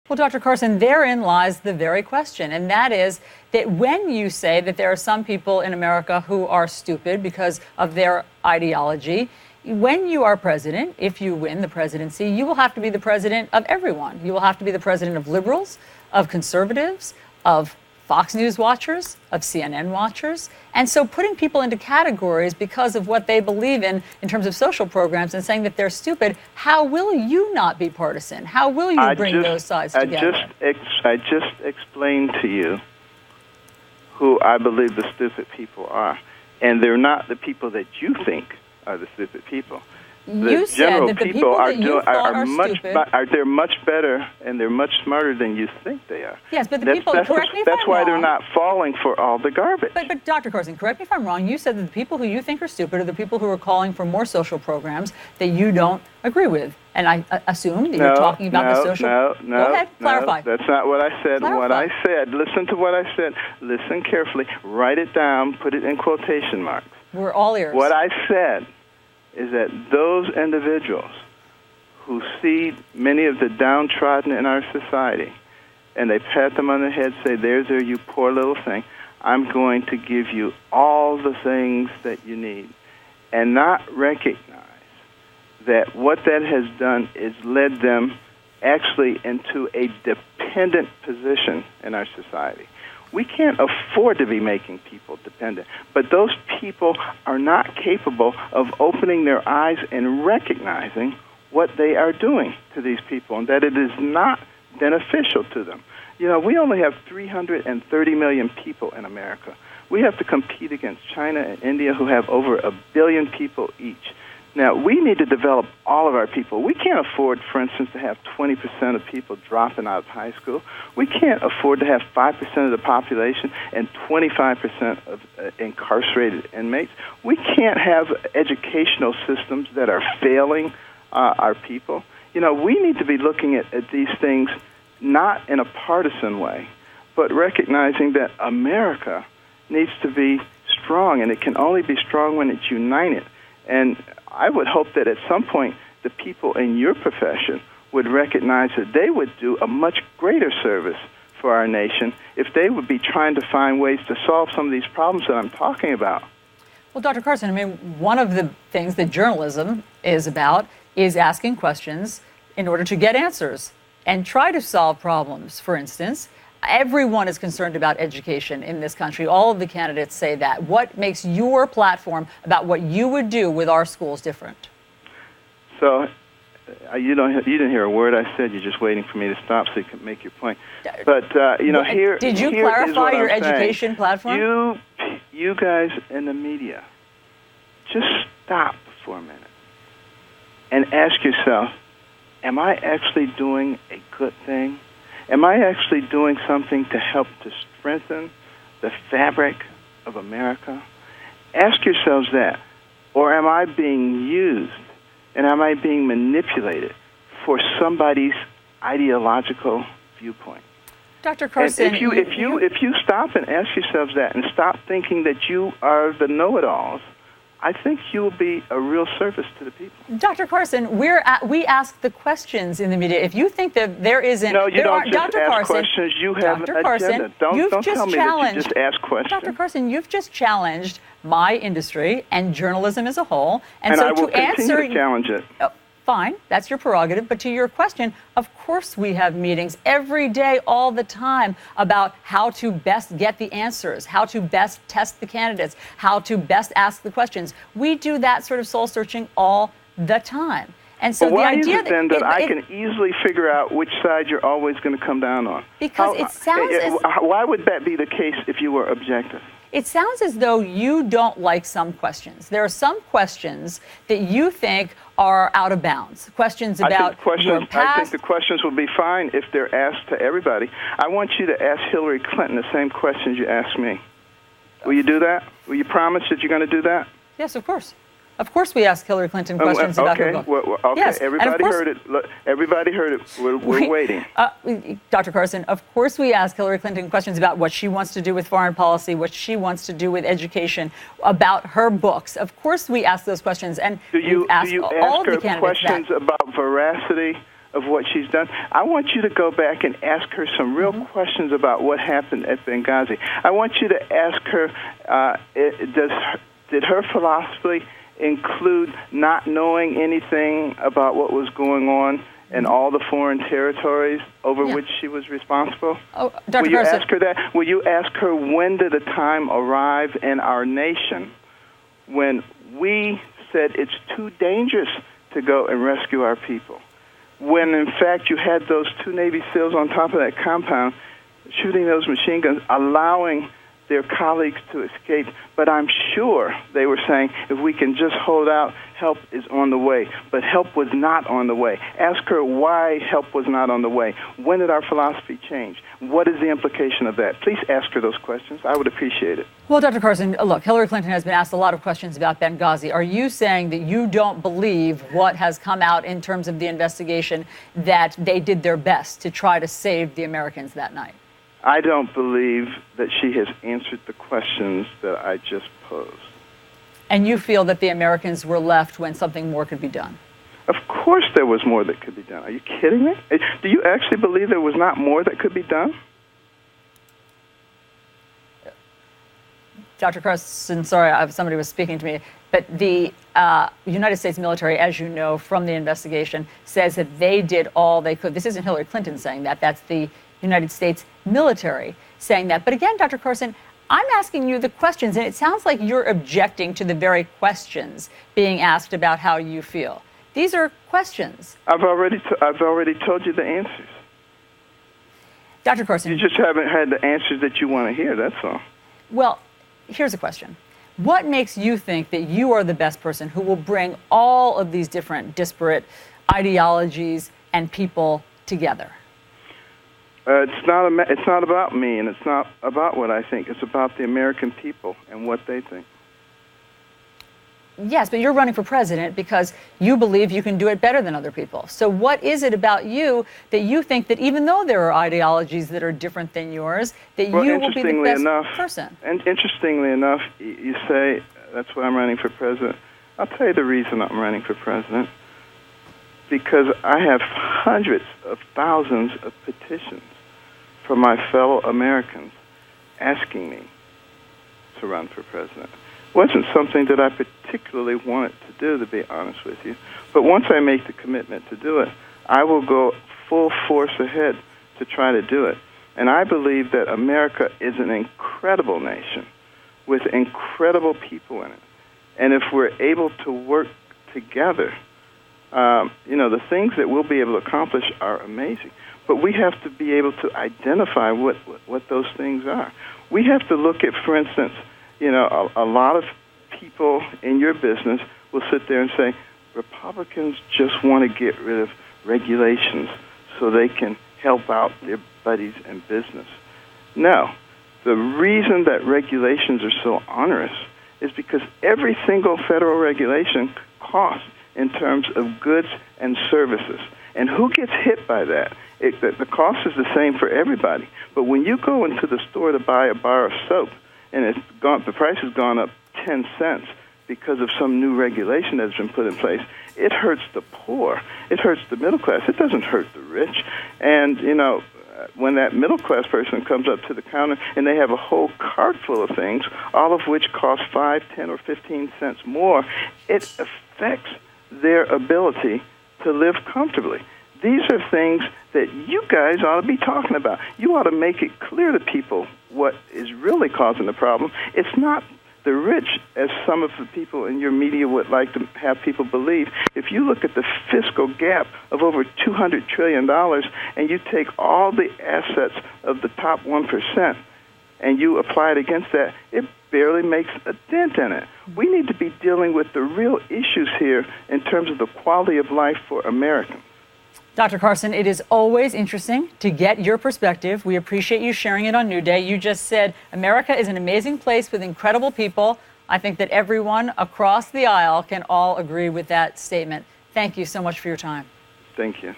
Well, Dr. Carson, therein lies the very question, and that is that when you say that there are some people in America who are stupid because of their ideology, when you are president, if you win the presidency, you will have to be the president of everyone. You will have to be the president of liberals, of conservatives, of Fox News watchers, of CNN watchers. And so putting people into categories because of what they believe in terms of social programs and saying that they're stupid, how will you not be partisan? How will you bring those sides together? I just explained to you who I believe the stupid people are. And they're not the people that you think are the stupid people. You said that the people that you thought are stupid. They're much better and they're much smarter than you think they are. Yes, but the people, correct me if I'm wrong. That's why they're not falling for all the garbage. But Dr. Carson, correct me if I'm wrong. You said that the people who you think are stupid are the people who are calling for more social programs that you don't agree with. And I assume that you're talking about the social... No, go ahead, clarify. That's not what I said. Clarify. What I said, listen to what I said. Listen carefully. Write it down. Put it in quotation marks. We're all ears. What I said is that those individuals who see many of the downtrodden in our society and they pat them on the head, say, there's you poor little thing, I'm going to give you all the things that you need, and not recognize that what that has done is led them actually into a dependent position in our society. We can't afford to be making people dependent. But those people are not capable of opening their eyes and recognizing what they are doing to these people and that it is not beneficial to them. You know, we only have 330 million people in America. We have to compete against China and India, who have over 1 billion people each. Now, we need to develop all of our people. We can't afford, for instance, to have 20% of people dropping out of high school. We can't afford to have 5% of the population and 25% of incarcerated inmates. We can't have educational systems that are failing our people. You know, we need to be looking at these things not in a partisan way, but recognizing that America needs to be strong, and it can only be strong when it's united. And I would hope that at some point the people in your profession would recognize that they would do a much greater service for our nation if they would be trying to find ways to solve some of these problems that I'm talking about. Well, Dr. Carson, I mean, one of the things that journalism is about is asking questions in order to get answers and try to solve problems. For instance, everyone is concerned about education in this country. All of the candidates say that. What makes your platform about what you would do with our schools different? So you didn't hear a word I said. You're just waiting for me to stop so you can make your point. But here, did you clarify your education platform? You guys in the media, just stop for a minute and ask yourself, am I actually doing a good thing? Am I actually doing something to help to strengthen the fabric of America? Ask yourselves that. Or am I being used and am I being manipulated for somebody's ideological viewpoint? Dr. Carson, if you stop and ask yourselves that and stop thinking that you are the know-it-alls, I think you will be a real service to the people. Dr. Carson, we ask the questions in the media. If you think that there isn't... No, you don't just Dr. ask Carson, questions. You have Dr. an Carson, agenda. Don't tell me that you just ask questions. Dr. Carson, you've just challenged my industry and journalism as a whole. And so I will to continue answer, to challenge it. Fine, that's your prerogative. But to your question, of course we have meetings every day, all the time, about how to best get the answers, how to best test the candidates, how to best ask the questions. We do that sort of soul searching all the time. And so why the idea is it then that I can easily figure out which side you're always going to come down on? Because it sounds why would that be the case if you were objective? It sounds as though you don't like some questions. There are some questions that you think are out of bounds. Questions about your past. I think the questions will be fine if they're asked to everybody. I want you to ask Hillary Clinton the same questions you asked me. Will you do that? Will you promise that you're going to do that? Yes, of course. Of course we ask Hillary Clinton questions about her book. Okay, yes, everybody heard it. Look, everybody heard it. We're waiting. Dr. Carson, of course we ask Hillary Clinton questions about what she wants to do with foreign policy, what she wants to do with education, about her books. Of course we ask those questions. And do you ask all of the her questions about veracity of what she's done. I want you to go back and ask her some real questions about what happened at Benghazi. I want you to ask her, did her philosophy include not knowing anything about what was going on in all the foreign territories over which she was responsible? Oh, Dr. Will you Carson. ask her that? Will you ask her, when did a time arrive in our nation when we said it's too dangerous to go and rescue our people? When, in fact, you had those 2 Navy SEALs on top of that compound shooting those machine guns, allowing their colleagues to escape. But I'm sure they were saying, if we can just hold out, help is on the way. But help was not on the way. Ask her why help was not on the way. When did our philosophy change? What is the implication of that? Please ask her those questions. I would appreciate it. Well, Dr. Carson, look, Hillary Clinton has been asked a lot of questions about Benghazi. Are you saying that you don't believe what has come out in terms of the investigation, that they did their best to try to save the Americans that night? I don't believe that she has answered the questions that I just posed. And you feel that the Americans were left when something more could be done? Of course there was more that could be done. Are you kidding me? Do you actually believe there was not more that could be done? Dr. Carson, sorry, somebody was speaking to me, but the United States military, as you know from the investigation, says that they did all they could. This isn't Hillary Clinton saying that. That's the United States military saying that. But again, Dr. Carson, I'm asking you the questions, and it sounds like you're objecting to the very questions being asked about how you feel. These are questions. I've already told you the answers. Dr. Carson. You just haven't had the answers that you want to hear, that's all. Well, here's a question. What makes you think that you are the best person who will bring all of these different disparate ideologies and people together? It's not about me, and it's not about what I think. It's about the American people and what they think. Yes, but you're running for president because you believe you can do it better than other people. So what is it about you that you think that even though there are ideologies that are different than yours, that you will be the best person? And interestingly enough, you say that's why I'm running for president. I'll tell you the reason I'm running for president. Because I have hundreds of thousands of petitions from my fellow Americans asking me to run for president. It wasn't something that I particularly wanted to do, to be honest with you. But once I make the commitment to do it, I will go full force ahead to try to do it. And I believe that America is an incredible nation with incredible people in it. And if we're able to work together, the things that we'll be able to accomplish are amazing. But we have to be able to identify what those things are. We have to look at, for instance, a lot of people in your business will sit there and say, Republicans just want to get rid of regulations so they can help out their buddies in business. No. The reason that regulations are so onerous is because every single federal regulation costs in terms of goods and services. And who gets hit by that? The cost is the same for everybody. But when you go into the store to buy a bar of soap, and the price has gone up 10 cents because of some new regulation that's been put in place, it hurts the poor. It hurts the middle class. It doesn't hurt the rich. And, when that middle class person comes up to the counter and they have a whole cart full of things, all of which cost 5, 10, or 15 cents more, it affects their ability to live comfortably. These are things that you guys ought to be talking about. You ought to make it clear to people what is really causing the problem. It's not the rich, as some of the people in your media would like to have people believe. If you look at the fiscal gap of over $200 trillion and you take all the assets of the top 1% and you apply it against that, it barely makes a dent in it. We need to be dealing with the real issues here in terms of the quality of life for Americans. Dr. Carson, it is always interesting to get your perspective. We appreciate you sharing it on New Day. You just said America is an amazing place with incredible people. I think that everyone across the aisle can all agree with that statement. Thank you so much for your time. Thank you.